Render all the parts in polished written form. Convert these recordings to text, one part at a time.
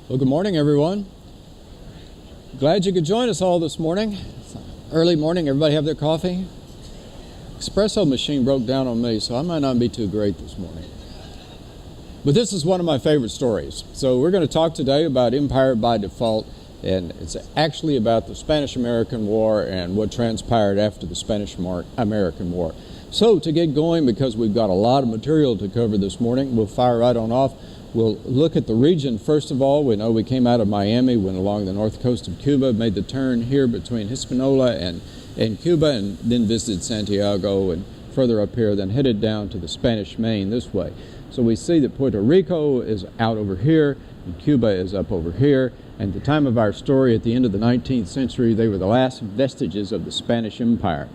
Well, good morning, everyone. Glad you could join us all this morning. Early morning, everybody have their coffee? Espresso machine broke down on me, so I might not be too great this morning. But this is one of my favorite stories. So we're going to talk today about Empire by Default, and it's actually about the Spanish-American War and what transpired after the Spanish-American War. So to get going, because we've got a lot of material to cover this morning, we'll fire right on off. We'll look at the region first of all. We know we came out of Miami, went along the north coast of Cuba, made the turn here between Hispaniola and Cuba, and then visited Santiago and further up here, then headed down to the Spanish Main this way. So we see that Puerto Rico is out over here, and Cuba is up over here. And at the time of our story, at the end of the 19th century, they were the last vestiges of the Spanish Empire.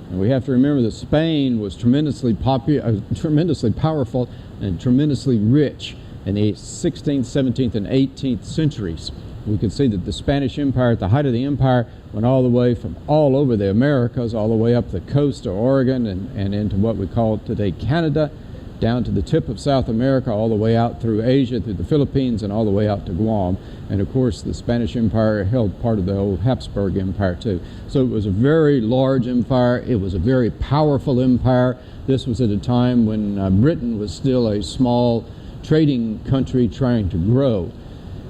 And we have to remember that Spain was tremendously powerful and tremendously rich in the 16th, 17th, and 18th centuries. We could see that the Spanish Empire, at the height of the empire, went all the way from all over the Americas, all the way up the coast of Oregon and into what we call today Canada, down to the tip of South America, all the way out through Asia, through the Philippines, and all the way out to Guam. And of course, the Spanish Empire held part of the old Habsburg Empire too. So it was a very large empire. It was a very powerful empire. This was at a time when Britain was still a small trading country trying to grow.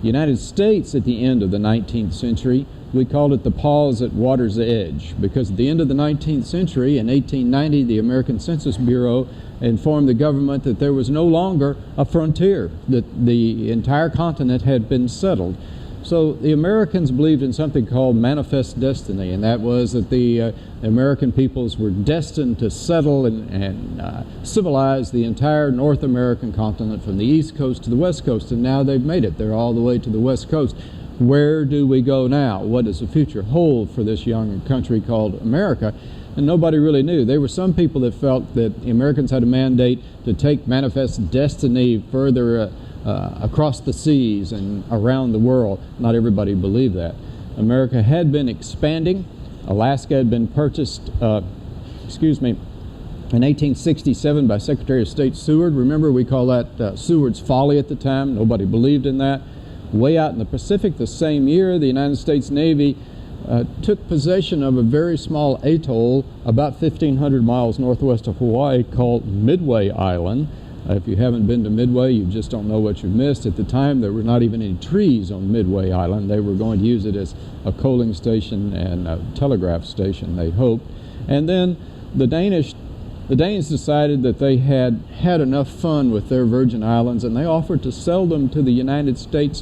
The United States at the end of the 19th century, we called it the pause at water's edge, because at the end of the 19th century, in 1890, the American Census Bureau informed the government that there was no longer a frontier, that the entire continent had been settled. So the Americans believed in something called manifest destiny, and that was that the American peoples were destined to settle and civilize the entire North American continent from the East Coast to the West Coast, and now they've made it. They're all the way to the West Coast. Where do we go now? What does the future hold for this young country called America? And nobody really knew. There were some people that felt that the Americans had a mandate to take manifest destiny further across the seas and around the world. Not everybody believed that. America had been expanding. Alaska had been purchased, in 1867 by Secretary of State Seward. Remember, we call that Seward's Folly at the time. Nobody believed in that. Way out in the Pacific the same year, the United States Navy took possession of a very small atoll about 1,500 miles northwest of Hawaii called Midway Island. If you haven't been to Midway, you just don't know what you've missed. At the time, there were not even any trees on Midway Island. They were going to use it as a coaling station and a telegraph station, they hoped. And then the Danes decided that they had had enough fun with their Virgin Islands, and they offered to sell them to the United States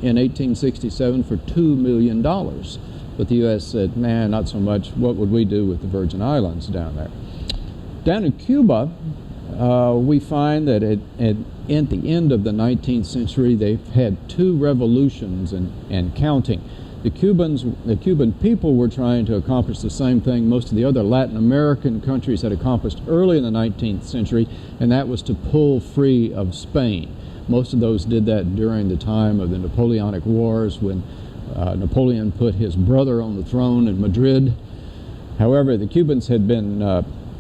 in 1867 for $2 million. But the U.S. said, nah, not so much. What would we do with the Virgin Islands down there? Down in Cuba, we find that at the end of the 19th century, they've had two revolutions and counting. The Cuban people were trying to accomplish the same thing most of the other Latin American countries had accomplished early in the 19th century, and that was to pull free of Spain. Most of those did that during the time of the Napoleonic Wars, when Napoleon put his brother on the throne in Madrid. However, the Cubans had been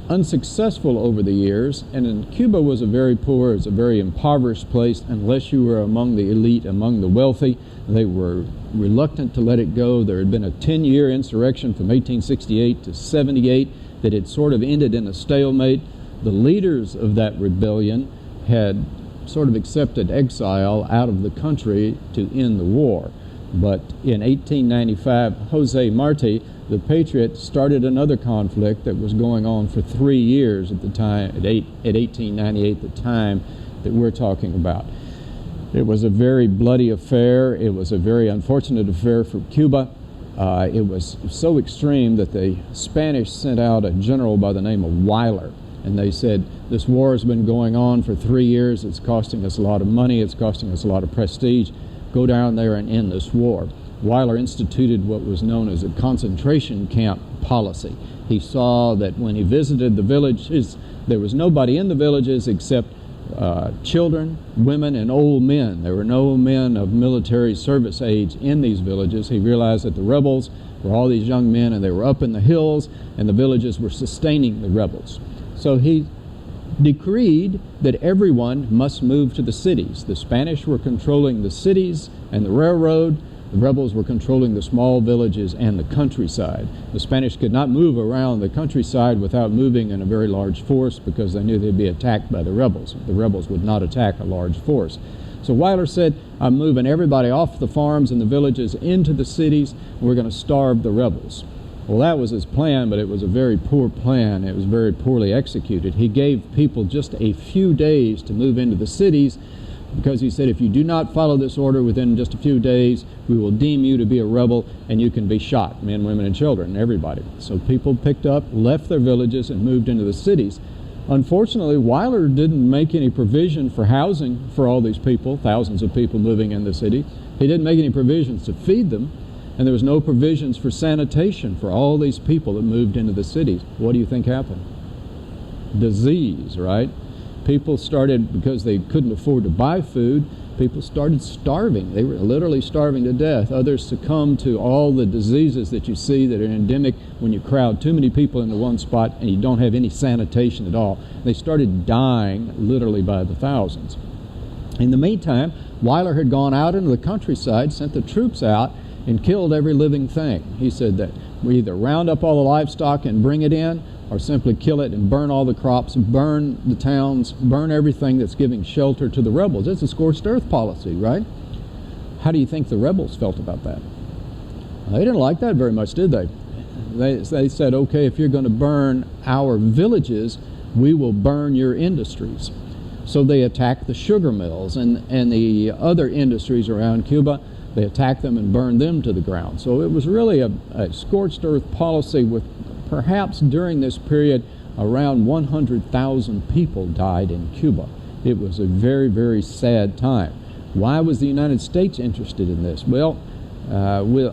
unsuccessful over the years, and Cuba was a very poor, it's a very impoverished place unless you were among the elite, among the wealthy. They were reluctant to let it go. There had been a 10-year insurrection from 1868 to 78 that had sort of ended in a stalemate. The leaders of that rebellion had sort of accepted exile out of the country to end the war. But in 1895, Jose Marti, the patriot, started another conflict that was going on for 3 years at the time, at 1898, the time that we're talking about. It was a very bloody affair. It was a very unfortunate affair for Cuba. It was so extreme that the Spanish sent out a general by the name of Weyler, and they said, this war has been going on for 3 years. It's costing us a lot of money. It's costing us a lot of prestige. Go down there and end this war. Weyler instituted what was known as a concentration camp policy. He saw that when he visited the villages, there was nobody in the villages except children, women, and old men. There were no men of military service age in these villages. He realized that the rebels were all these young men, and they were up in the hills, and the villages were sustaining the rebels. So he decreed that everyone must move to the cities. The Spanish were controlling the cities and the railroad. The rebels were controlling the small villages and the countryside. The Spanish could not move around the countryside without moving in a very large force because they knew they'd be attacked by the rebels. The rebels would not attack a large force. So Weyler said, I'm moving everybody off the farms and the villages into the cities, and we're going to starve the rebels. Well, that was his plan, but it was a very poor plan. It was very poorly executed. He gave people just a few days to move into the cities because he said, if you do not follow this order within just a few days, we will deem you to be a rebel and you can be shot, men, women, and children, everybody. So people picked up, left their villages, and moved into the cities. Unfortunately, Weyler didn't make any provision for housing for all these people, thousands of people moving in the city. He didn't make any provisions to feed them. And there was no provisions for sanitation for all these people that moved into the cities. What do you think happened? Disease, right? People started, because they couldn't afford to buy food, people started starving. They were literally starving to death. Others succumbed to all the diseases that you see that are endemic when you crowd too many people into one spot and you don't have any sanitation at all. They started dying literally by the thousands. In the meantime, Weyler had gone out into the countryside, sent the troops out, and killed every living thing. He said that we either round up all the livestock and bring it in, or simply kill it and burn all the crops, burn the towns, burn everything that's giving shelter to the rebels. It's a scorched earth policy, right? How do you think the rebels felt about that? They didn't like that very much, did they? They said, okay, if you're going to burn our villages, we will burn your industries. So they attacked the sugar mills and the other industries around Cuba. They attacked them and burned them to the ground. So it was really a scorched earth policy with perhaps during this period around 100,000 people died in Cuba. It was a very, very sad time. Why was the United States interested in this? Well,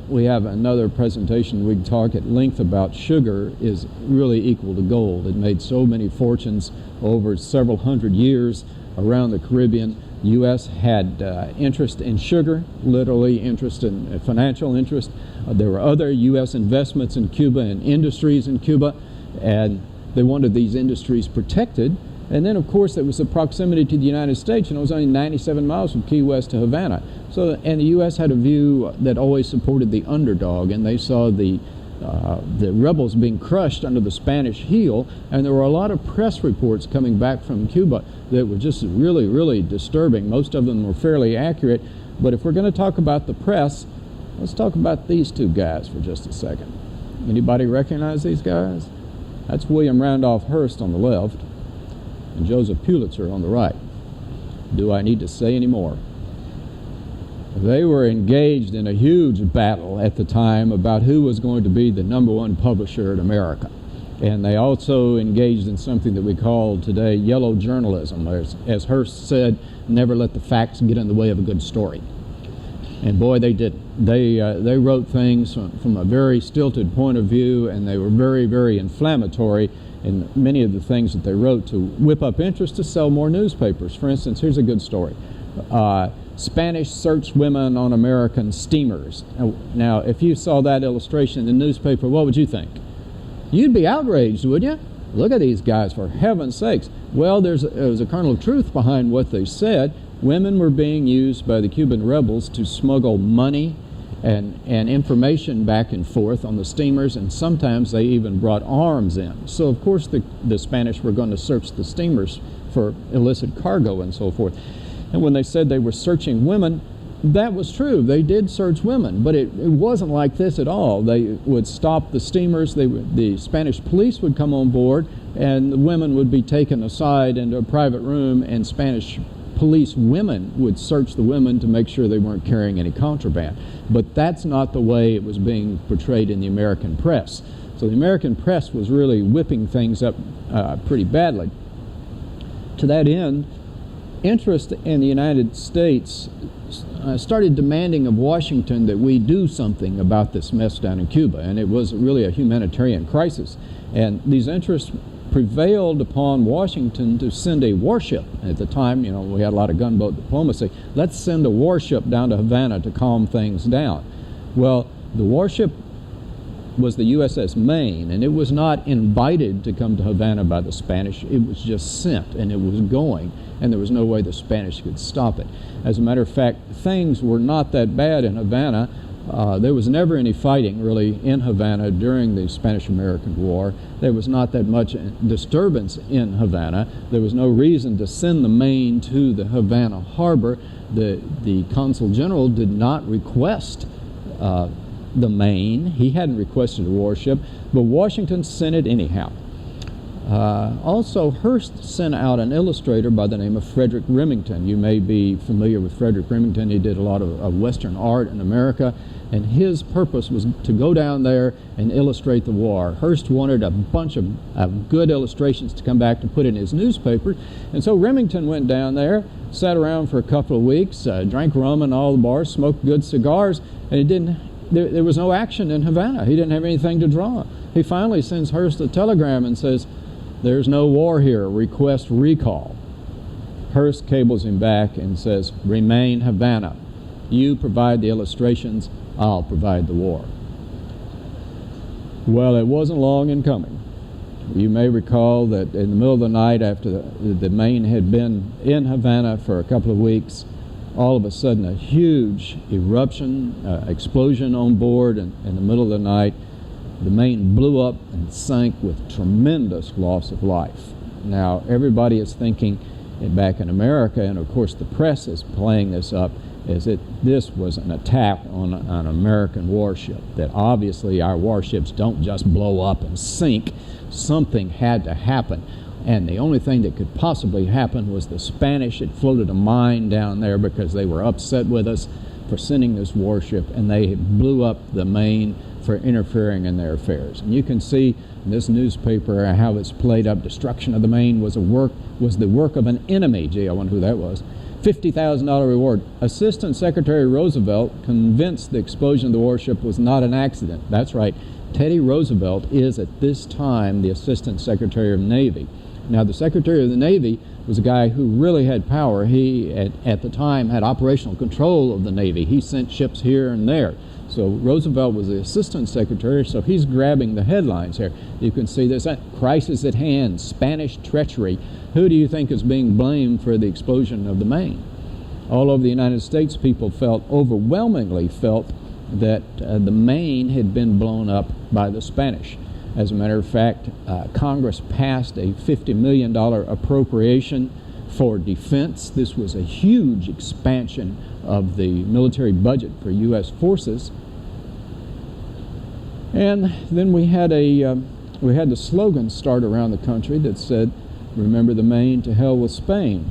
we have another presentation we can talk at length about. Sugar is really equal to gold. It made so many fortunes over several hundred years around the Caribbean. U.S. had interest in sugar, literally interest in financial interest. There were other U.S. investments in Cuba and industries in Cuba, and they wanted these industries protected. And then, of course, there was the proximity to the United States, and it was only 97 miles from Key West to Havana. So, and the U.S. had a view that always supported the underdog, and they saw the rebels being crushed under the Spanish heel, and there were a lot of press reports coming back from Cuba that were just really, really disturbing. Most of them were fairly accurate, but if we're going to talk about the press, let's talk about these two guys for just a second. Anybody recognize these guys? That's William Randolph Hearst on the left and Joseph Pulitzer on the right. Do I need to say any more? They were engaged in a huge battle at the time about who was going to be the #1 publisher in America. And they also engaged in something that we call today yellow journalism. As Hearst said, never let the facts get in the way of a good story. And boy, they didn't. They wrote things from a very stilted point of view, and they were very, very inflammatory in many of the things that they wrote to whip up interest to sell more newspapers. For instance, here's a good story. Spanish search women on American steamers. Now, if you saw that illustration in the newspaper, what would you think? You'd be outraged, wouldn't you? Look at these guys, for heaven's sakes. Well, there's a kernel of truth behind what they said. Women were being used by the Cuban rebels to smuggle money and information back and forth on the steamers, and sometimes they even brought arms in. So, of course, the Spanish were going to search the steamers for illicit cargo and so forth. And when they said they were searching women, that was true. They did search women, but it wasn't like this at all. They would stop the steamers. The Spanish police would come on board, and the women would be taken aside into a private room, and Spanish police women would search the women to make sure they weren't carrying any contraband. But that's not the way it was being portrayed in the American press. So the American press was really whipping things up pretty badly. To that end, interest in the United States started demanding of Washington that we do something about this mess down in Cuba, and it was really a humanitarian crisis. And these interests prevailed upon Washington to send a warship. At the time, you know, we had a lot of gunboat diplomacy. Let's send a warship down to Havana to calm things down. Well, the warship was the USS Maine, and it was not invited to come to Havana by the Spanish. It was just sent, and it was going, and there was no way the Spanish could stop it. As a matter of fact, things were not that bad in Havana. There was never any fighting, really, in Havana during the Spanish-American War. There was not that much disturbance in Havana. There was no reason to send the Maine to the Havana harbor. The Consul General did not request the Maine. He hadn't requested a warship, but Washington sent it anyhow. Also, Hearst sent out an illustrator by the name of Frederick Remington. You may be familiar with Frederick Remington. He did a lot of Western art in America, and his purpose was to go down there and illustrate the war. Hearst wanted a bunch of good illustrations to come back to put in his newspaper, and so Remington went down there, sat around for a couple of weeks, drank rum in all the bars, smoked good cigars, and there was no action in Havana. He didn't have anything to draw. He finally sends Hearst a telegram and says, "There's no war here, request recall." Hearst cables him back and says, "Remain Havana. You provide the illustrations, I'll provide the war." Well, it wasn't long in coming. You may recall that in the middle of the night, after the Maine had been in Havana for a couple of weeks, all of a sudden a huge eruption, explosion on board, and in the middle of the night, the Maine blew up and sank with tremendous loss of life. Now, everybody is thinking back in America, and of course the press is playing this up, is that this was an attack on an American warship, that obviously our warships don't just blow up and sink. Something had to happen. And the only thing that could possibly happen was the Spanish had floated a mine down there because they were upset with us for sending this warship, and they blew up the Maine for interfering in their affairs. And you can see in this newspaper how it's played up. Destruction of the Maine was the work of an enemy. Gee, I wonder who that was. $50,000 reward. Assistant Secretary Roosevelt convinced the explosion of the warship was not an accident. That's right. Teddy Roosevelt is at this time the Assistant Secretary of the Navy. Now, the Secretary of the Navy was a guy who really had power. He, at the time, had operational control of the Navy. He sent ships here and there. So Roosevelt was the Assistant Secretary, so he's grabbing the headlines here. You can see this, crisis at hand, Spanish treachery. Who do you think is being blamed for the explosion of the Maine? All over the United States, people overwhelmingly felt that the Maine had been blown up by the Spanish. As a matter of fact, Congress passed a $50 million appropriation for defense. This was a huge expansion of the military budget for U.S. forces. And then we had the slogan start around the country that said, "Remember the Maine, to hell with Spain."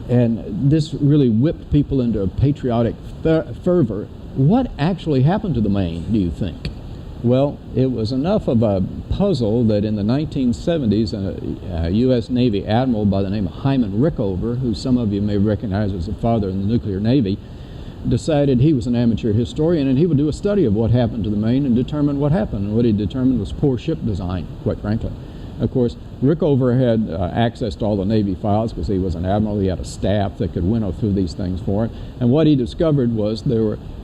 And this really whipped people into a patriotic fervor. What actually happened to the Maine, do you think? Well, it was enough of a puzzle that in the 1970s, a U.S. Navy admiral by the name of Hyman Rickover, who some of you may recognize as the father in the nuclear Navy, decided he was an amateur historian and he would do a study of what happened to the Maine and determine what happened. And what he determined was poor ship design, quite frankly. Of course, Rickover had access to all the Navy files because he was an admiral. He had a staff that could winnow through these things for him. And what he discovered was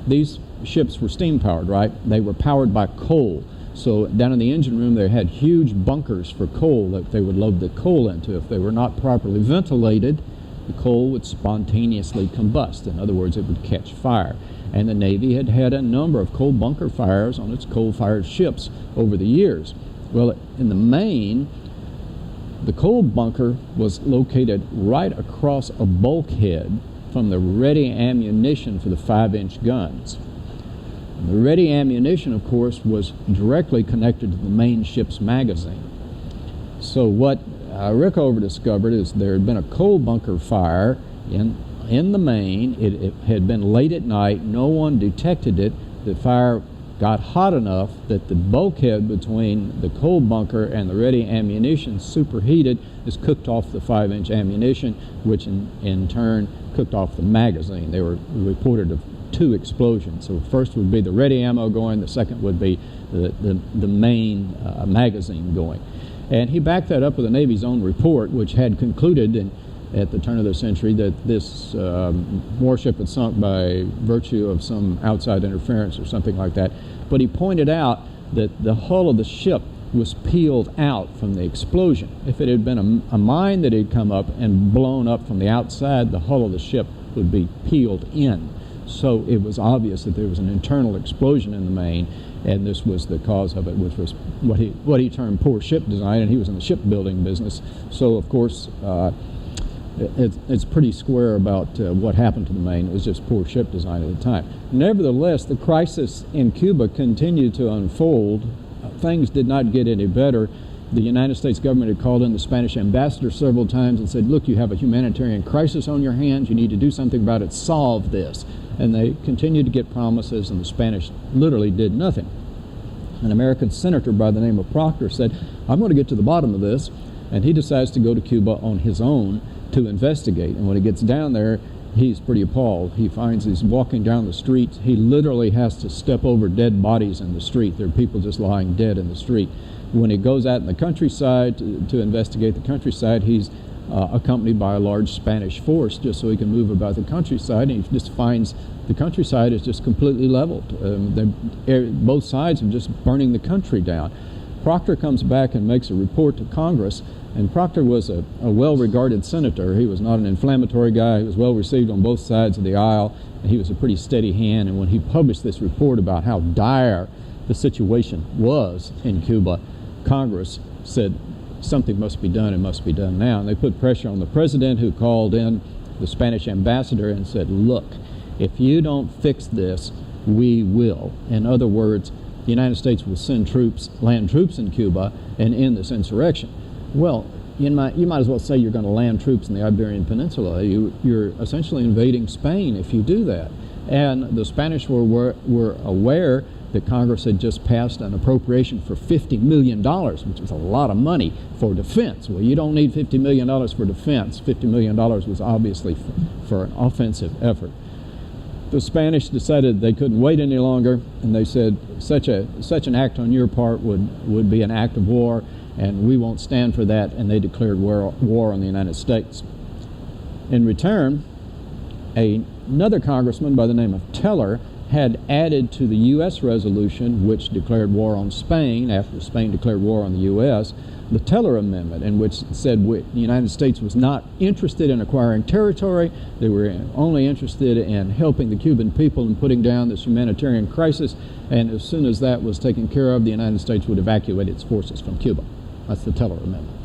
these ships were steam powered, right? They were powered by coal. So down in the engine room they had huge bunkers for coal that they would load the coal into. If they were not properly ventilated, the coal would spontaneously combust. In other words, it would catch fire. And the Navy had had a number of coal bunker fires on its coal-fired ships over the years. Well, in the Maine, the coal bunker was located right across a bulkhead from the ready ammunition for the 5-inch guns. The ready ammunition, of course, was directly connected to the main ship's magazine. So what Rickover discovered is there had been a coal bunker fire in the Maine. It had been late at night. No one detected it. The fire got hot enough that the bulkhead between the coal bunker and the ready ammunition superheated. This cooked off the 5-inch ammunition, which in turn cooked off the magazine. They were reported of 2 explosions. So first would be the ready ammo going, the second would be the main magazine going. And he backed that up with the Navy's own report, which had concluded, and at the turn of the century that this warship had sunk by virtue of some outside interference or something like that. But he pointed out that the hull of the ship was peeled out from the explosion. If it had been a mine that had come up and blown up from the outside, the hull of the ship would be peeled in. So it was obvious that there was an internal explosion in the main, and this was the cause of it, which was what he termed poor ship design, and he was in the shipbuilding business. So of course it's pretty square about what happened to the main. It was just poor ship design at the time. Nevertheless, the crisis in Cuba continued to unfold. Things did not get any better. The United States government had called in the Spanish ambassador several times and said, look, you have a humanitarian crisis on your hands. You need to do something about it. Solve this. And they continued to get promises, and the Spanish literally did nothing. An American senator by the name of Proctor said, I'm going to get to the bottom of this. And he decides to go to Cuba on his own to investigate. And when he gets down there, he's pretty appalled. He finds he's walking down the street. He literally has to step over dead bodies in the street. There are people just lying dead in the street. When he goes out in the countryside to investigate the countryside, he's accompanied by a large Spanish force just so he can move about the countryside, and he just finds the countryside is just completely leveled. Both sides are just burning the country down. Proctor comes back and makes a report to Congress, and Proctor was a well-regarded senator. He was not an inflammatory guy. He was well received on both sides of the aisle, and he was a pretty steady hand. And when he published this report about how dire the situation was in Cuba, Congress said something must be done, and must be done now. And they put pressure on the president, who called in the Spanish ambassador and said, look, if you don't fix this, we will. In other words, the United States will send troops, land troops in Cuba, and end this insurrection. Well, you might as well say you're going to land troops in the Iberian Peninsula. You're essentially invading Spain if you do that. And the Spanish were aware that Congress had just passed an appropriation for $50 million, which was a lot of money for defense. Well, you don't need $50 million for defense. $50 million was obviously for an offensive effort. The Spanish decided they couldn't wait any longer, and they said such an act on your part would be an act of war, and we won't stand for that, and they declared war on the United States. In return, another congressman by the name of Teller had added to the U.S. resolution, which declared war on Spain after Spain declared war on the U.S., the Teller Amendment, in which said the United States was not interested in acquiring territory. They were only interested in helping the Cuban people and putting down this humanitarian crisis, and as soon as that was taken care of, the United States would evacuate its forces from Cuba. That's the Teller Amendment.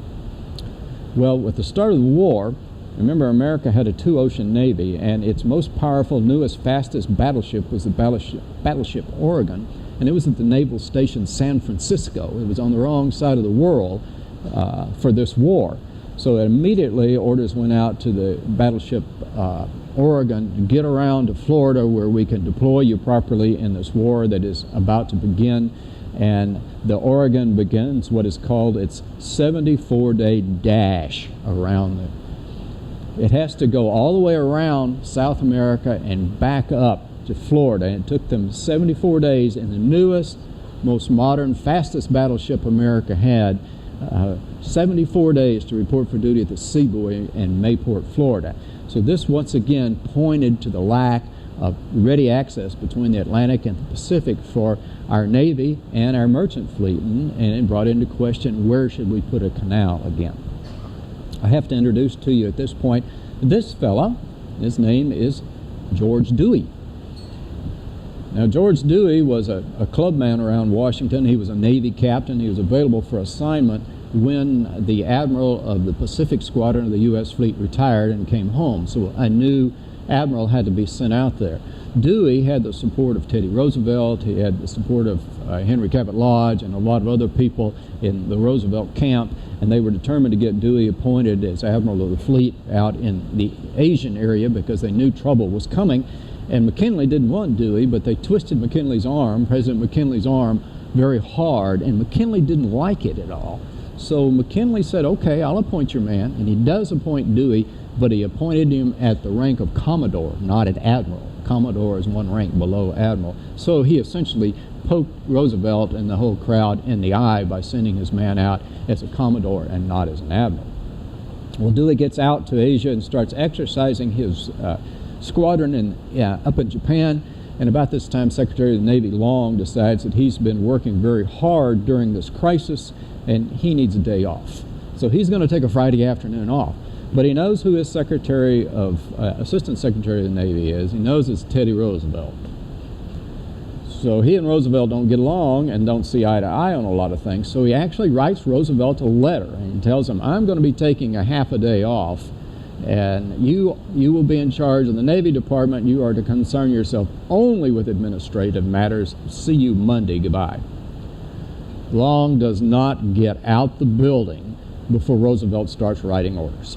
Well, with the start of the war, remember, America had a two-ocean navy, and its most powerful, newest, fastest battleship was the battleship Oregon, and it was at the naval station San Francisco. It was on the wrong side of the world for this war. So immediately orders went out to the battleship Oregon to get around to Florida, where we can deploy you properly in this war that is about to begin. And the Oregon begins what is called its 74-day dash around it has to go all the way around South America and back up to Florida. And it took them 74 days in the newest, most modern, fastest battleship America had, 74 days to report for duty at the Seabuoy in Mayport, Florida. So this once again pointed to the lack of ready access between the Atlantic and the Pacific for our Navy and our merchant fleet, and it brought into question, where should we put a canal again? I have to introduce to you at this point this fella. His name is George Dewey. Now, George Dewey was a clubman around Washington. He was a Navy captain. He was available for assignment when the admiral of the Pacific Squadron of the U.S. fleet retired and came home. So a new admiral had to be sent out there. Dewey had the support of Teddy Roosevelt. He had the support of Henry Cabot Lodge and a lot of other people in the Roosevelt camp, and they were determined to get Dewey appointed as admiral of the fleet out in the Asian area because they knew trouble was coming. And McKinley didn't want Dewey, but they twisted McKinley's arm, President McKinley's arm, very hard, and McKinley didn't like it at all. So McKinley said, okay, I'll appoint your man, and he does appoint Dewey, but he appointed him at the rank of Commodore, not at Admiral. Commodore is one rank below Admiral. So he essentially poked Roosevelt and the whole crowd in the eye by sending his man out as a Commodore and not as an Admiral. Well, Dewey gets out to Asia and starts exercising his squadron up in Japan. And about this time, Secretary of the Navy Long decides that he's been working very hard during this crisis and he needs a day off. So he's going to take a Friday afternoon off. But he knows who his Assistant Secretary of the Navy is. He knows it's Teddy Roosevelt. So he and Roosevelt don't get along and don't see eye to eye on a lot of things. So he actually writes Roosevelt a letter and tells him, I'm going to be taking a half a day off, and you will be in charge of the Navy Department. You are to concern yourself only with administrative matters. See you Monday. Goodbye. Long does not get out the building before Roosevelt starts writing orders.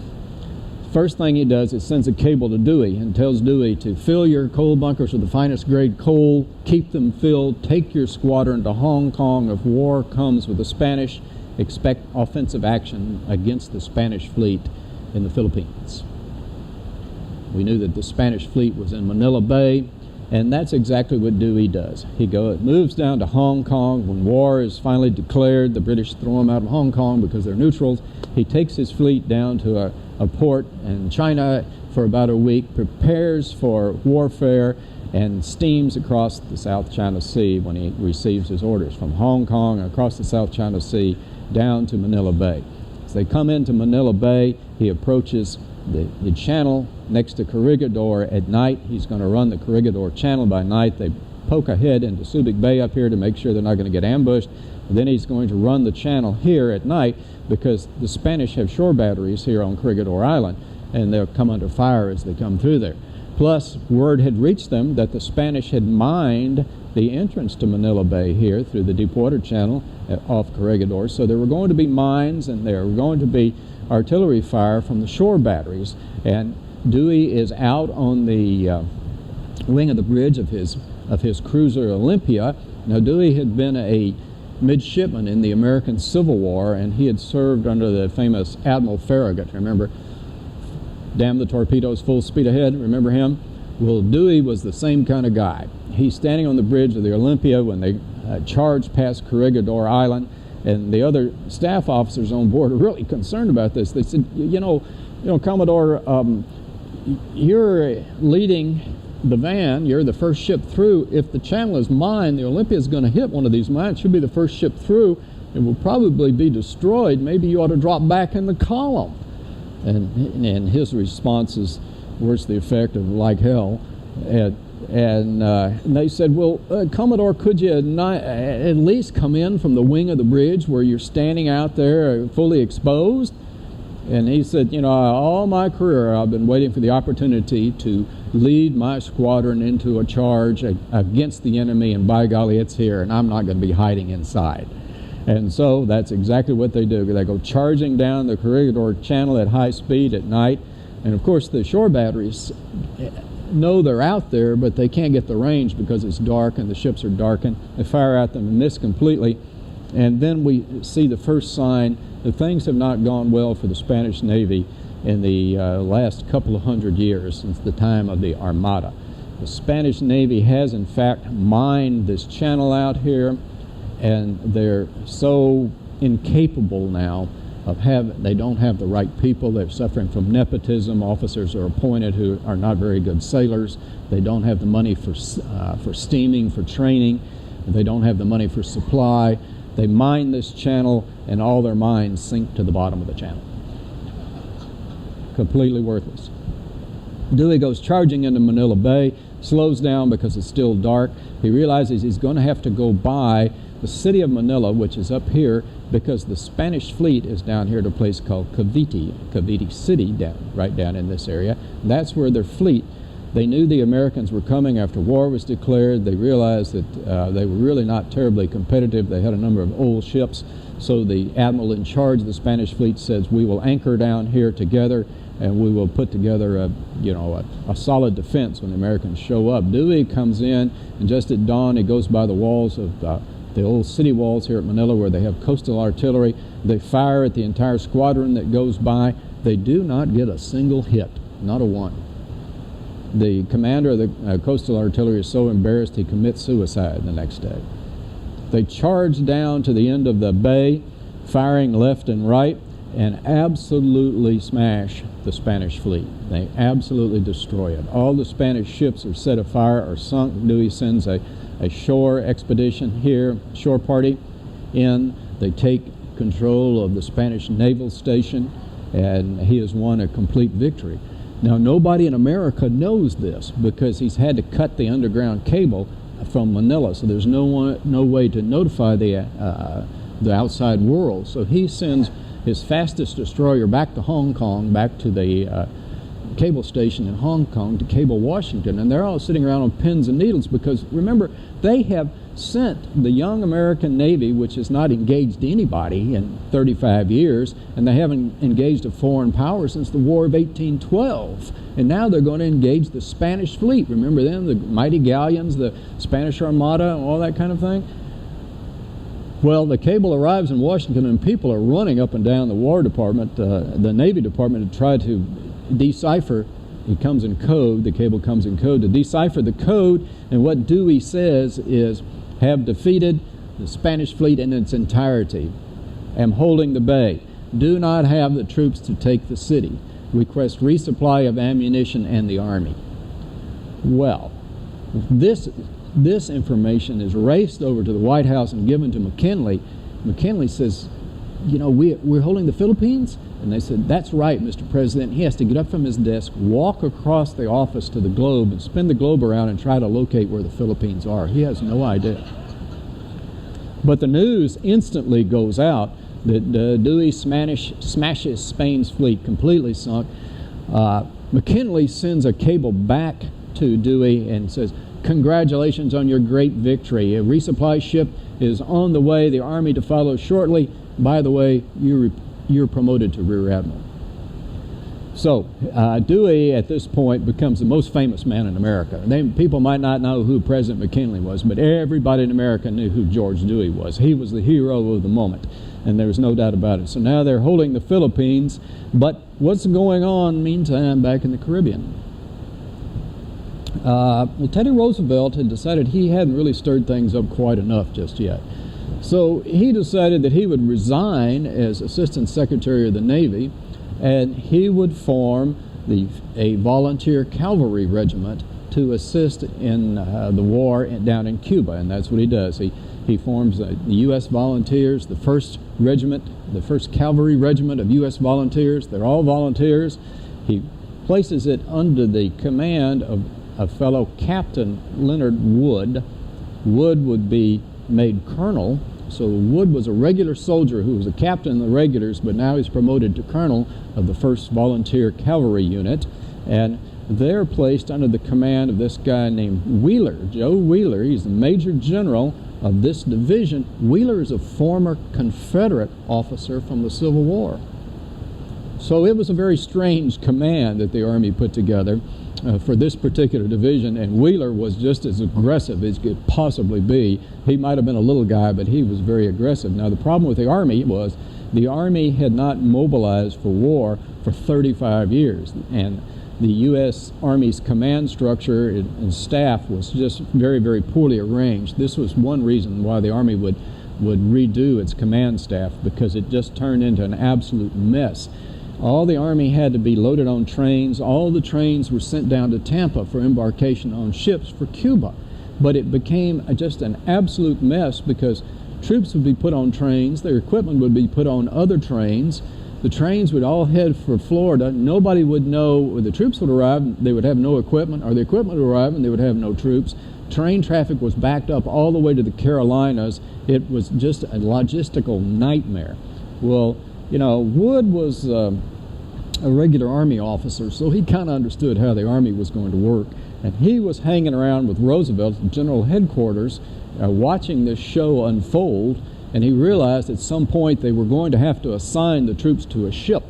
First thing he does is sends a cable to Dewey and tells Dewey to fill your coal bunkers with the finest grade coal, keep them filled, take your squadron to Hong Kong. If war comes with the Spanish, expect offensive action against the Spanish fleet in the Philippines. We knew that the Spanish fleet was in Manila Bay, and that's exactly what Dewey does. He moves down to Hong Kong. When war is finally declared, the British throw him out of Hong Kong because they're neutrals. He takes his fleet down to a port in China for about a week, prepares for warfare, and steams across the South China Sea when he receives his orders from Hong Kong across the South China Sea down to Manila Bay. As they come into Manila Bay, he approaches the channel next to Corregidor at night. He's going to run the Corregidor Channel by night. They poke ahead into Subic Bay up here to make sure they're not going to get ambushed. And then he's going to run the channel here at night because the Spanish have shore batteries here on Corregidor Island, and they'll come under fire as they come through there. Plus, word had reached them that the Spanish had mined the entrance to Manila Bay here through the Deepwater Channel off Corregidor. So there were going to be mines and there were going to be artillery fire from the shore batteries. And Dewey is out on the wing of the bridge of his cruiser Olympia. Now, Dewey had been a midshipman in the American Civil War, and he had served under the famous Admiral Farragut. Remember? Damn the torpedoes, full speed ahead. Remember him? Well, Dewey was the same kind of guy. He's standing on the bridge of the Olympia when they charged past Corregidor Island, and the other staff officers on board are really concerned about this. They said, you know, Commodore, you're leading the van, you're the first ship through. If the channel is mined, the Olympia is going to hit one of these mines. Should be the first ship through. It will probably be destroyed. Maybe you ought to drop back in the column. And his response is worse the effect of like hell. And they said, well, Commodore, could you at least come in from the wing of the bridge where you're standing out there fully exposed? And he said, you know, all my career I've been waiting for the opportunity to lead my squadron into a charge against the enemy, and by golly, it's here, and I'm not going to be hiding inside. And so that's exactly what they do. They go charging down the Corregidor Channel at high speed at night, and of course the shore batteries know they're out there, but they can't get the range because it's dark and the ships are darkened. They fire at them and miss completely. And then we see the first sign that things have not gone well for the Spanish Navy in the last couple of hundred years since the time of the Armada. The Spanish Navy has in fact mined this channel out here, and they're so incapable now of they don't have the right people. They're suffering from nepotism. Officers are appointed who are not very good sailors. They don't have the money for steaming, for training. They don't have the money for supply. They mine this channel, and all their mines sink to the bottom of the channel. Completely worthless. Dewey goes charging into Manila Bay, slows down because it's still dark. He realizes he's going to have to go by the city of Manila, which is up here, because the Spanish fleet is down here at a place called Cavite City, right down in this area. That's where their fleet. They knew the Americans were coming after war was declared. They realized that they were really not terribly competitive. They had a number of old ships. So the admiral in charge of the Spanish fleet says, we will anchor down here together, and we will put together a solid defense when the Americans show up. Dewey comes in, and just at dawn he goes by the walls of the old city walls here at Manila where they have coastal artillery. They fire at the entire squadron that goes by. They do not get a single hit, not a one. The commander of the coastal artillery is so embarrassed he commits suicide the next day. They charge down to the end of the bay, firing left and right, and absolutely smash the Spanish fleet. They absolutely destroy it. All the Spanish ships are set afire or sunk. Dewey sends a shore expedition here, shore party in. They take control of the Spanish naval station, and he has won a complete victory. Now, nobody in America knows this because he's had to cut the underground cable from Manila, so there's no way to notify the outside world. So he sends his fastest destroyer back to Hong Kong, back to the cable station in Hong Kong to cable Washington, and they're all sitting around on pins and needles because, remember, they have sent the young American Navy, which has not engaged anybody in 35 years, and they haven't engaged a foreign power since the War of 1812. And now they're going to engage the Spanish fleet. Remember them, the mighty galleons, the Spanish Armada, and all that kind of thing? Well, the cable arrives in Washington, and people are running up and down the War Department, the Navy Department, to try to decipher. It comes in code, the cable comes in code, to decipher the code, and what Dewey says is, have defeated the Spanish fleet in its entirety, am holding the bay, do not have the troops to take the city, request resupply of ammunition and the army. Well, this information is raced over to the White House and given to McKinley. McKinley says, you know, we're holding the Philippines? And they said, that's right, Mr. President. He has to get up from his desk, walk across the office to the globe, and spin the globe around and try to locate where the Philippines are. He has no idea. But the news instantly goes out that Dewey smashes Spain's fleet, completely sunk. McKinley sends a cable back to Dewey and says, congratulations on your great victory. A resupply ship is on the way, the army to follow shortly. By the way, you're promoted to Rear Admiral. So Dewey at this point becomes the most famous man in America. People might not know who President McKinley was, but everybody in America knew who George Dewey was. He was the hero of the moment, and there's no doubt about it. So now they're holding the Philippines, but what's going on meantime back in the Caribbean? Well, Teddy Roosevelt had decided he hadn't really stirred things up quite enough just yet. So he decided that he would resign as Assistant Secretary of the Navy, and he would form a volunteer cavalry regiment to assist in the war down in Cuba, and that's what he does. He forms the U.S. Volunteers, the first regiment, the first cavalry regiment of U.S. Volunteers. They're all volunteers. He places it under the command of a fellow Captain Leonard Wood. Wood would be made colonel. So Wood was a regular soldier who was a captain in the regulars, but now he's promoted to colonel of the 1st Volunteer Cavalry Unit, and they're placed under the command of this guy named Wheeler, Joe Wheeler. He's the Major General of this division. Wheeler is a former Confederate officer from the Civil War. So it was a very strange command that the Army put together for this particular division, and Wheeler was just as aggressive as could possibly be. He might have been a little guy, but he was very aggressive. Now, the problem with the Army was the Army had not mobilized for war for 35 years, and the U.S. Army's command structure and staff was just very, very poorly arranged. This was one reason why the Army would redo its command staff, because it just turned into an absolute mess. All the Army had to be loaded on trains. All the trains were sent down to Tampa for embarkation on ships for Cuba. But it became just an absolute mess because troops would be put on trains, their equipment would be put on other trains. The trains would all head for Florida. Nobody would know when the troops would arrive, they would have no equipment, or the equipment would arrive and they would have no troops. Train traffic was backed up all the way to the Carolinas. It was just a logistical nightmare. Well, you know, Wood was a regular Army officer, so he kind of understood how the Army was going to work. And he was hanging around with Roosevelt at General Headquarters, watching this show unfold, and he realized at some point they were going to have to assign the troops to a ship.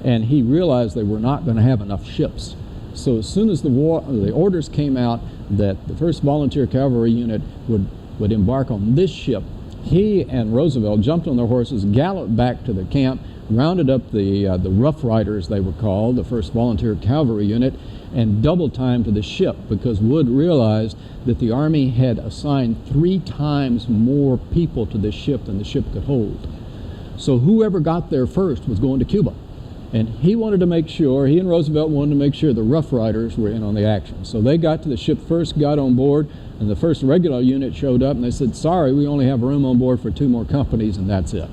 And he realized they were not going to have enough ships. So as soon as the orders came out that the 1st Volunteer Cavalry Unit would embark on this ship, he and Roosevelt jumped on their horses, galloped back to the camp, rounded up the Rough Riders, they were called, the 1st Volunteer Cavalry Unit, and double time to the ship, because Wood realized that the Army had assigned 3 times more people to this ship than the ship could hold. So whoever got there first was going to Cuba. And he wanted to make sure, he and Roosevelt wanted to make sure the Rough Riders were in on the action. So they got to the ship first, got on board, and the first regular unit showed up, and they said, sorry, we only have room on board for 2 more companies, and that's it.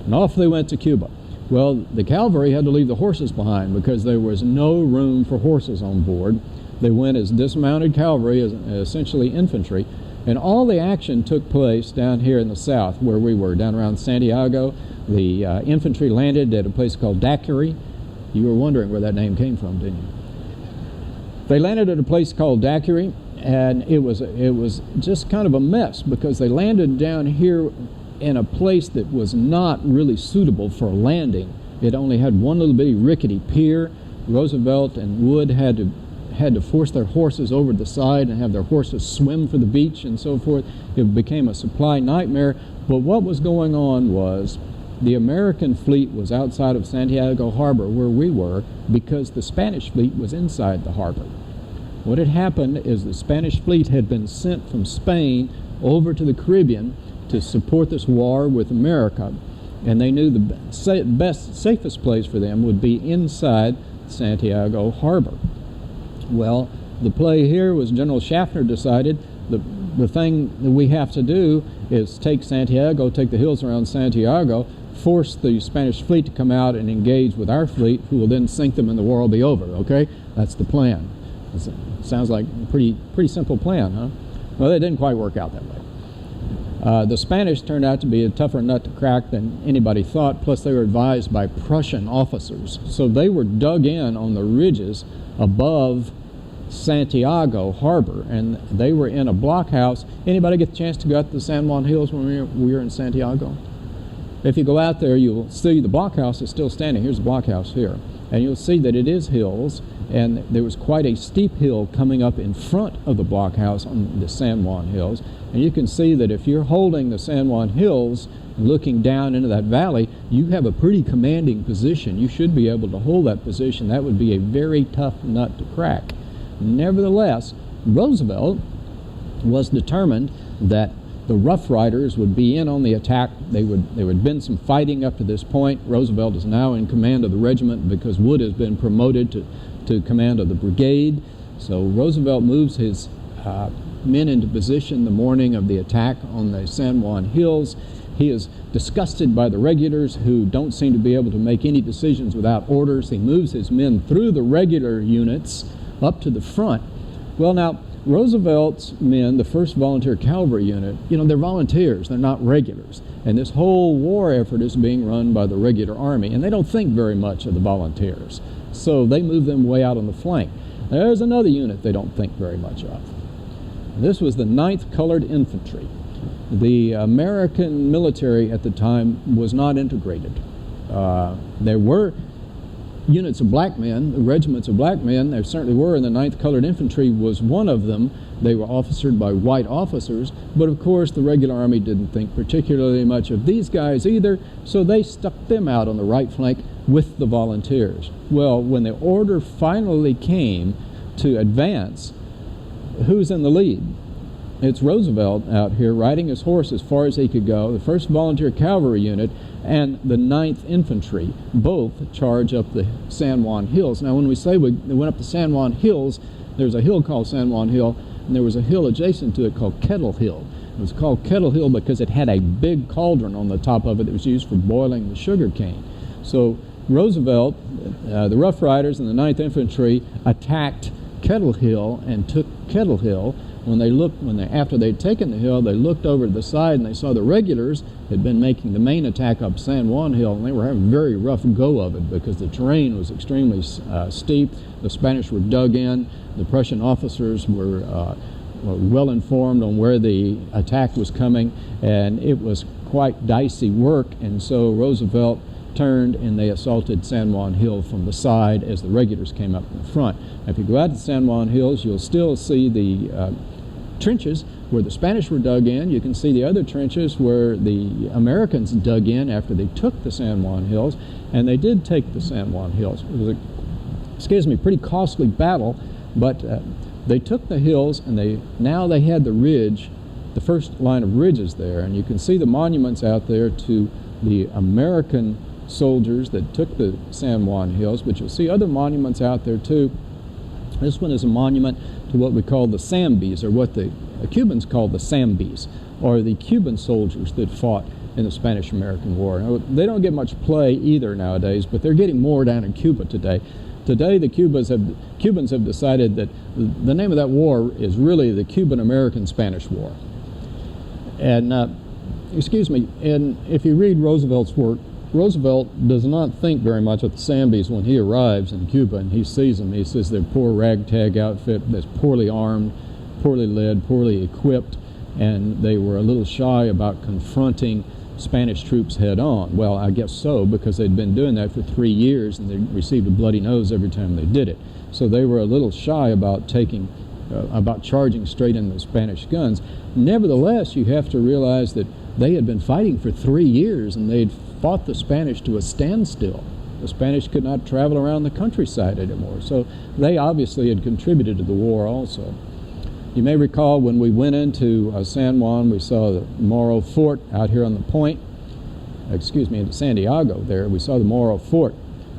And off they went to Cuba. Well, the cavalry had to leave the horses behind because there was no room for horses on board. They went as dismounted cavalry, as essentially infantry, and all the action took place down here in the south where we were, down around Santiago. The infantry landed at a place called Daiquiri. You were wondering where that name came from, didn't you? They landed at a place called Daiquiri, and it was just kind of a mess because they landed down here in a place that was not really suitable for a landing. It only had one little bitty rickety pier. Roosevelt and Wood had to force their horses over the side and have their horses swim for the beach and so forth. It became a supply nightmare. But what was going on was the American fleet was outside of Santiago Harbor where we were because the Spanish fleet was inside the harbor. What had happened is the Spanish fleet had been sent from Spain over to the Caribbean to support this war with America, and they knew the safest place for them would be inside Santiago Harbor. Well, the play here was General Schaffner decided the thing that we have to do is take Santiago, take the hills around Santiago, force the Spanish fleet to come out and engage with our fleet, who will then sink them and the war will be over, okay? That's the plan. Sounds like a pretty simple plan, huh? Well, it didn't quite work out that way. The Spanish turned out to be a tougher nut to crack than anybody thought, plus they were advised by Prussian officers. So they were dug in on the ridges above Santiago Harbor, and they were in a blockhouse. Anybody get the chance to go out to the San Juan Hills when we were in Santiago? If you go out there, you'll see the blockhouse is still standing. Here's the blockhouse here. And you'll see that it is hills, and there was quite a steep hill coming up in front of the blockhouse on the San Juan Hills. And you can see that if you're holding the San Juan Hills and looking down into that valley, you have a pretty commanding position. You should be able to hold that position. That would be a very tough nut to crack. Nevertheless, Roosevelt was determined that the Rough Riders would be in on the attack. There had been some fighting up to this point. Roosevelt is now in command of the regiment because Wood has been promoted to command of the brigade. So Roosevelt moves his men into position the morning of the attack on the San Juan Hills. He is disgusted by the regulars who don't seem to be able to make any decisions without orders. He moves his men through the regular units up to the front. Well, now, Roosevelt's men, the 1st Volunteer Cavalry Unit, they're volunteers, they're not regulars. And this whole war effort is being run by the regular army, and they don't think very much of the volunteers. So they move them way out on the flank. There's another unit they don't think very much of. This was the 9th Colored Infantry. The American military at the time was not integrated. There were units of black men, regiments of black men. There certainly were, and the 9th Colored Infantry was one of them. They were officered by white officers, but of course the regular army didn't think particularly much of these guys either, so they stuck them out on the right flank with the volunteers. Well, when the order finally came to advance, who's in the lead? It's Roosevelt out here riding his horse as far as he could go. The 1st Volunteer Cavalry Unit and the 9th Infantry both charge up the San Juan Hills. Now, when we say we went up the San Juan Hills, there's a hill called San Juan Hill, and there was a hill adjacent to it called Kettle Hill. It was called Kettle Hill because it had a big cauldron on the top of it that was used for boiling the sugar cane. So Roosevelt, the Rough Riders and the 9th Infantry attacked Kettle Hill and took Kettle Hill. After they'd taken the hill, they looked over to the side and they saw the regulars had been making the main attack up San Juan Hill, and they were having a very rough go of it because the terrain was extremely steep. The Spanish were dug in. The Prussian officers were well informed on where the attack was coming, and it was quite dicey work. And so Roosevelt turned and they assaulted San Juan Hill from the side as the regulars came up in the front. If you go out to San Juan Hills, you'll still see the trenches where the Spanish were dug in. You can see the other trenches where the Americans dug in after they took the San Juan Hills, and they did take the San Juan Hills. It was a pretty costly battle, but they took the hills, and now they had the ridge, the first line of ridges there, and you can see the monuments out there to the American soldiers that took the San Juan Hills, but you'll see other monuments out there too. This one is a monument to what we call the Sambis, or what the Cubans call the Sambis, or the Cuban soldiers that fought in the Spanish-American War. Now, they don't get much play either nowadays, but they're getting more down in Cuba today. Today, the Cubans have decided that the name of that war is really the Cuban-American-Spanish War. And, and if you read Roosevelt's work, Roosevelt does not think very much of the Sambis when he arrives in Cuba and he sees them. He says they're poor ragtag outfit that's poorly armed, poorly led, poorly equipped, and they were a little shy about confronting Spanish troops head on. Well, I guess so, because they'd been doing that for 3 years and they received a bloody nose every time they did it. So they were a little shy about charging straight into the Spanish guns. Nevertheless, you have to realize that they had been fighting for 3 years and they'd fought the Spanish to a standstill. The Spanish could not travel around the countryside anymore, so they obviously had contributed to the war also. You may recall when we went into San Juan, we saw the Morro Fort out here on the point, in Santiago there. We saw the Morro Fort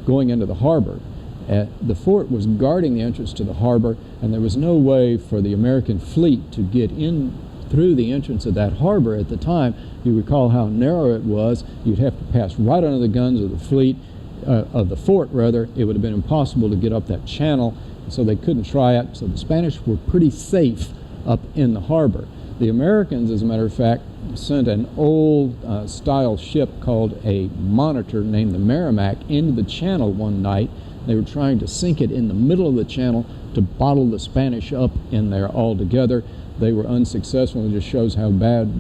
going into the harbor. The fort was guarding the entrance to the harbor, and there was no way for the American fleet to get in through the entrance of that harbor at the time. You recall how narrow it was. You'd have to pass right under the guns of the fleet, of the fort rather. It would have been impossible to get up that channel, so they couldn't try it. So the Spanish were pretty safe up in the harbor. The Americans, as a matter of fact, sent an old style ship called a Monitor named the Merrimack into the channel one night. They were trying to sink it in the middle of the channel to bottle the Spanish up in there altogether. They were unsuccessful. It just shows how bad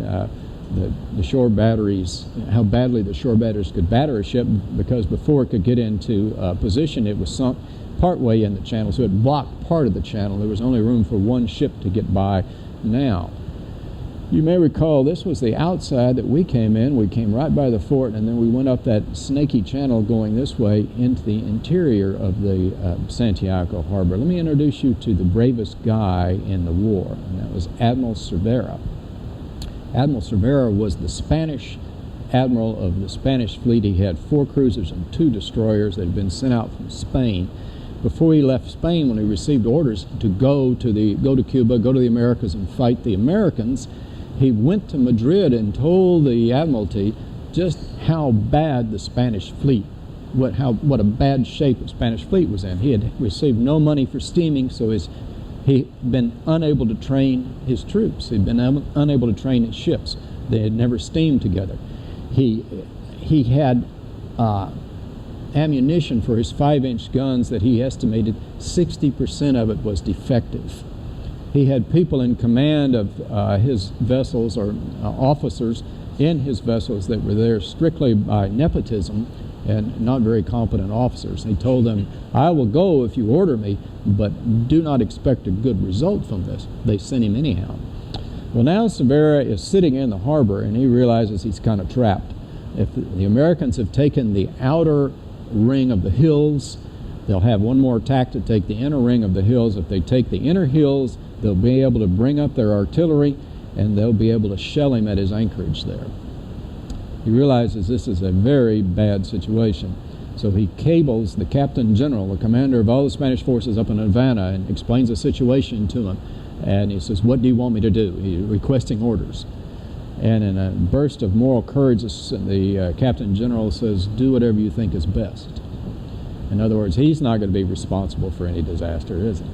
the shore batteries, how badly the shore batteries could batter a ship, because before it could get into position, it was sunk partway in the channel, so it blocked part of the channel. There was only room for one ship to get by now. You may recall this was the outside that we came in. We came right by the fort, and then we went up that snaky channel going this way into the interior of the Santiago harbor. Let me introduce you to the bravest guy in the war, and that was Admiral Cervera. Admiral Cervera was the Spanish admiral of the Spanish fleet. He had 4 cruisers and 2 destroyers that had been sent out from Spain. Before he left Spain, when he received orders to go to Cuba, go to the Americas and fight the Americans, he went to Madrid and told the Admiralty just how bad the Spanish fleet, what a bad shape the Spanish fleet was in. He had received no money for steaming, so he'd been unable to train his troops. He'd been unable to train his ships. They had never steamed together. He had ammunition for his 5-inch guns that he estimated 60% of it was defective. He had people in command of his vessels, or officers in his vessels, that were there strictly by nepotism and not very competent officers. He told them, I will go if you order me, but do not expect a good result from this. They sent him anyhow. Well, now Cervera is sitting in the harbor, and he realizes he's kind of trapped. If the Americans have taken the outer ring of the hills, they'll have one more attack to take the inner ring of the hills. If they take the inner hills, they'll be able to bring up their artillery, and they'll be able to shell him at his anchorage there. He realizes this is a very bad situation. So he cables the Captain General, the commander of all the Spanish forces up in Havana, and explains the situation to him. And he says, what do you want me to do? He's requesting orders. And in a burst of moral courage, the Captain General says, do whatever you think is best. In other words, he's not going to be responsible for any disaster, is he?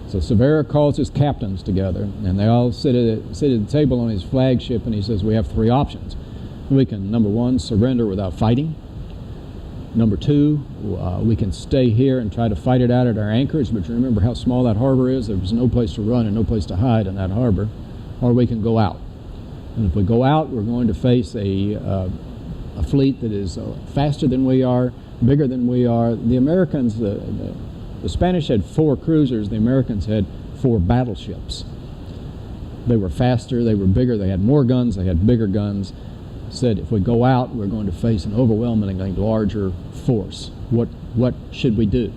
So Cervera calls his captains together, and they all sit at the table on his flagship, and he says, we have 3 options. We can, number 1, surrender without fighting. Number 2, we can stay here and try to fight it out at our anchorage, but you remember how small that harbor is. There was no place to run and no place to hide in that harbor. Or we can go out. And if we go out, we're going to face a fleet that is faster than we are, bigger than we are. The Americans, the Spanish had 4 cruisers. The Americans had 4 battleships. They were faster, they were bigger, they had more guns, they had bigger guns. Said, if we go out, we're going to face an overwhelmingly larger force. What should we do?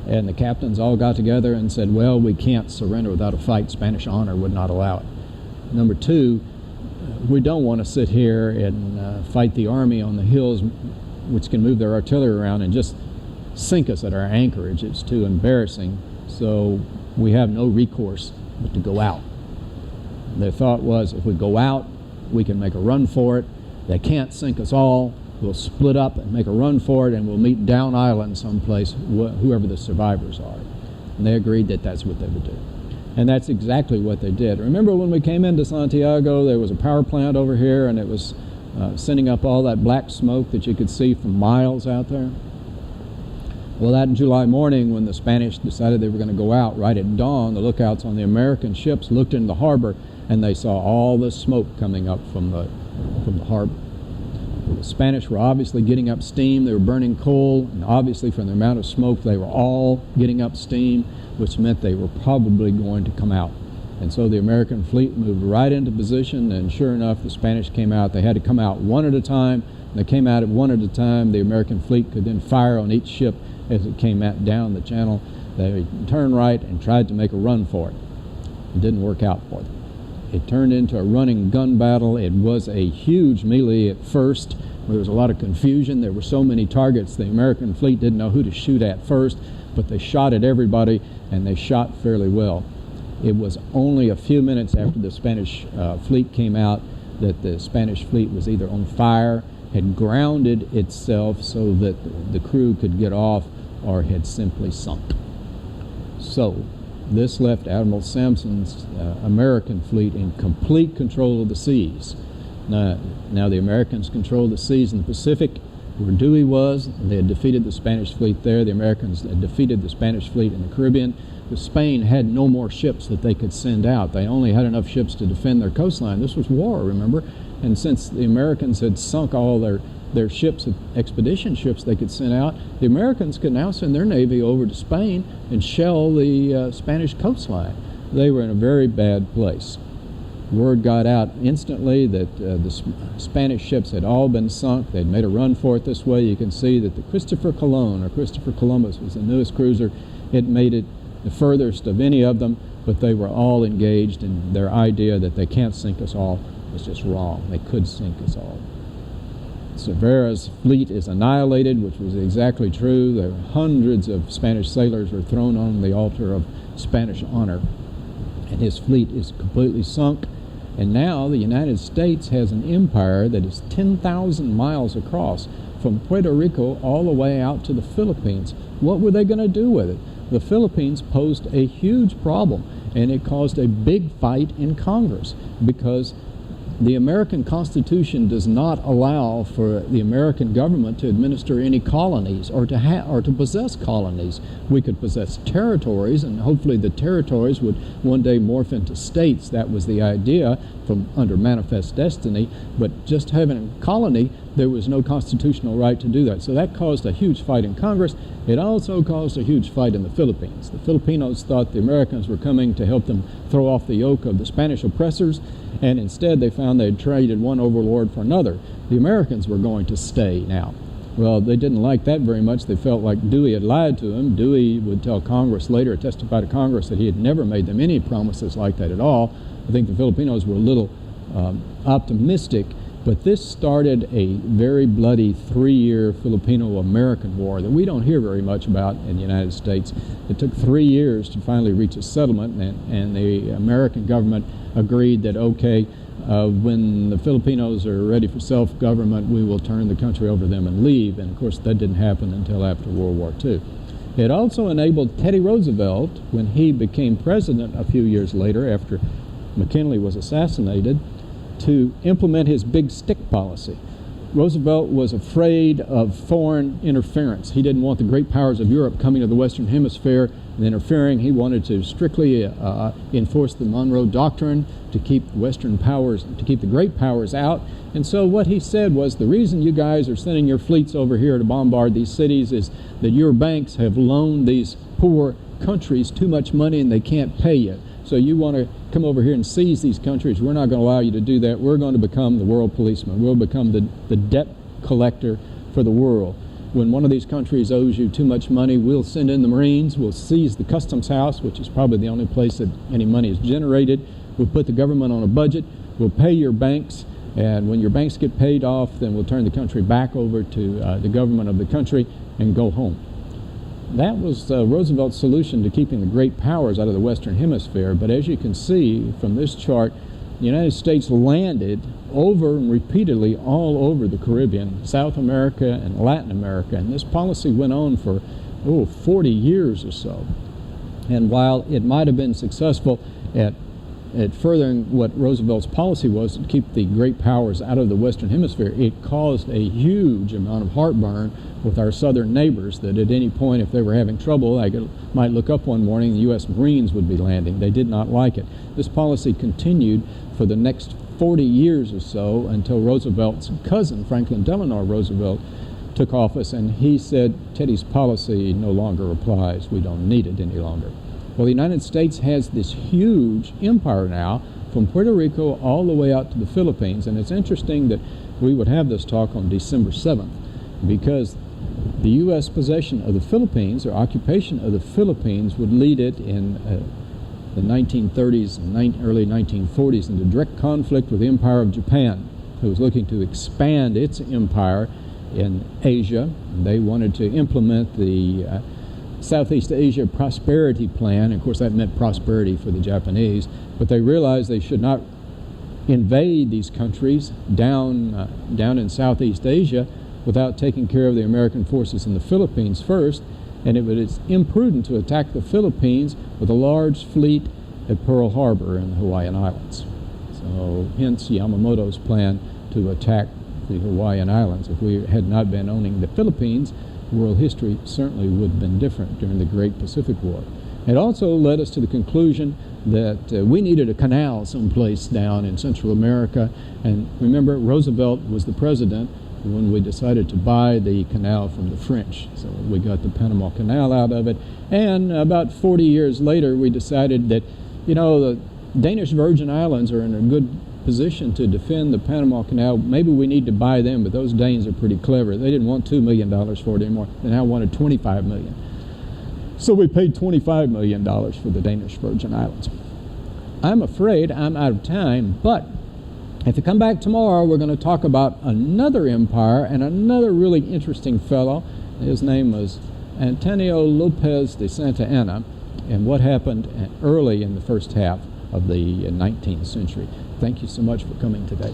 And the captains all got together and said, well, we can't surrender without a fight. Spanish honor would not allow it. Number 2, we don't want to sit here and fight the army on the hills, which can move their artillery around and just sink us at our anchorage. It's too embarrassing. So we have no recourse but to go out. Their thought was, if we go out, we can make a run for it. They can't sink us all. We'll split up and make a run for it, and we'll meet down island someplace, whoever the survivors are. And they agreed that that's what they would do. And that's exactly what they did. Remember when we came into Santiago, there was a power plant over here, and it was sending up all that black smoke that you could see from miles out there? Well, that July morning, when the Spanish decided they were going to go out right at dawn, the lookouts on the American ships looked into the harbor, and they saw all the smoke coming up from the harbor. The Spanish were obviously getting up steam. They were burning coal, and obviously from the amount of smoke, they were all getting up steam, which meant they were probably going to come out. And so the American fleet moved right into position, and sure enough, the Spanish came out. They had to come out one at a time. They came out at one at a time. The American fleet could then fire on each ship as it came out down the channel. They turned right and tried to make a run for it. It didn't work out for them. It turned into a running gun battle. It was a huge melee at first. There was a lot of confusion. There were so many targets. The American fleet didn't know who to shoot at first, but they shot at everybody, and they shot fairly well. It was only a few minutes after the Spanish fleet came out that the Spanish fleet was either on fire, had grounded itself so that the crew could get off, or had simply sunk. So this left Admiral Sampson's American fleet in complete control of the seas. Now the Americans controlled the seas in the Pacific where Dewey was. They had defeated the Spanish fleet there. The Americans had defeated the Spanish fleet in the Caribbean. Spain had no more ships that they could send out. They only had enough ships to defend their coastline. This was war, remember? And since the Americans had sunk all their ships, expedition ships they could send out, the Americans could now send their navy over to Spain and shell the Spanish coastline. They were in a very bad place. Word got out instantly that the Spanish ships had all been sunk. They'd made a run for it this way. You can see that the Christopher Colon, or Christopher Columbus, was the newest cruiser. It made it the furthest of any of them, but they were all engaged, and their idea that they can't sink us all was just wrong. They could sink us all. Cervera's fleet is annihilated, which was exactly true. There were hundreds of Spanish sailors were thrown on the altar of Spanish honor, and his fleet is completely sunk. And now the United States has an empire that is 10,000 miles across, from Puerto Rico all the way out to the Philippines. What were they going to do with it? The Philippines posed a huge problem, and it caused a big fight in Congress, because the American Constitution does not allow for the American government to administer any colonies or to possess colonies. We could possess territories, and hopefully the territories would one day morph into states. That was the idea from under Manifest Destiny. But just having a colony, there was no constitutional right to do that. So that caused a huge fight in Congress. It also caused a huge fight in the Philippines. The Filipinos thought the Americans were coming to help them throw off the yoke of the Spanish oppressors, and instead they found they had traded one overlord for another. The Americans were going to stay now. Well, they didn't like that very much. They felt like Dewey had lied to them. Dewey would tell Congress later, testify to Congress, that he had never made them any promises like that at all. I think the Filipinos were a little optimistic, but this started a very bloody 3-year Filipino-American war that we don't hear very much about in the United States. It took 3 years to finally reach a settlement, and the American government agreed that, okay, when the Filipinos are ready for self-government, we will turn the country over to them and leave. And of course that didn't happen until after World War II. It also enabled Teddy Roosevelt, when he became president a few years later after McKinley was assassinated, to implement his big stick policy. Roosevelt was afraid of foreign interference. He didn't want the great powers of Europe coming to the Western Hemisphere and interfering. He wanted to strictly enforce the Monroe Doctrine to keep Western powers, to keep the great powers out. And so what he said was, the reason you guys are sending your fleets over here to bombard these cities is that your banks have loaned these poor countries too much money and they can't pay you. So you want to come over here and seize these countries. We're not going to allow you to do that. We're going to become the world policeman. We'll become the debt collector for the world. When one of these countries owes you too much money, we'll send in the Marines. We'll seize the customs house, which is probably the only place that any money is generated. We'll put the government on a budget. we'll pay your banks, and when your banks get paid off, then we'll turn the country back over to the government of the country and go home. That was Roosevelt's solution to keeping the great powers out of the Western Hemisphere. But as you can see from this chart, the United States landed over and repeatedly all over the Caribbean, South America, and Latin America. And this policy went on for 40 years or so. And while it might have been successful at furthering what Roosevelt's policy was to keep the great powers out of the Western Hemisphere, it caused a huge amount of heartburn with our southern neighbors that at any point, if they were having trouble, might look up one morning, the U.S. Marines would be landing. They did not like it. This policy continued for the next 40 years or so until Roosevelt's cousin, Franklin Delano Roosevelt, took office, and he said, Teddy's policy no longer applies. We don't need it any longer. Well, the United States has this huge empire now from Puerto Rico all the way out to the Philippines, and it's interesting that we would have this talk on December 7th because the U.S. possession of the Philippines, or occupation of the Philippines, would lead it in the 1930s and early 1940s into direct conflict with the Empire of Japan, who was looking to expand its empire in Asia. They wanted to implement the Southeast Asia Prosperity Plan. Of course, that meant prosperity for the Japanese, but they realized they should not invade these countries down in Southeast Asia without taking care of the American forces in the Philippines first, and it was imprudent to attack the Philippines with a large fleet at Pearl Harbor in the Hawaiian Islands. So hence Yamamoto's plan to attack the Hawaiian Islands. If we had not been owning the Philippines, world history certainly would have been different during the Great Pacific War. It also led us to the conclusion that we needed a canal someplace down in Central America, and remember, Roosevelt was the president when we decided to buy the canal from the French. So we got the Panama Canal out of it, and about 40 years later we decided that, the Danish Virgin Islands are in a good position to defend the Panama Canal. Maybe we need to buy them, but those Danes are pretty clever. They didn't want $2 million for it anymore. They now wanted $25 million. So we paid $25 million for the Danish Virgin Islands. I'm afraid I'm out of time, but if you come back tomorrow, we're going to talk about another empire and another really interesting fellow. His name was Antonio Lopez de Santa Anna, and what happened early in the first half of the 19th century. Thank you so much for coming today.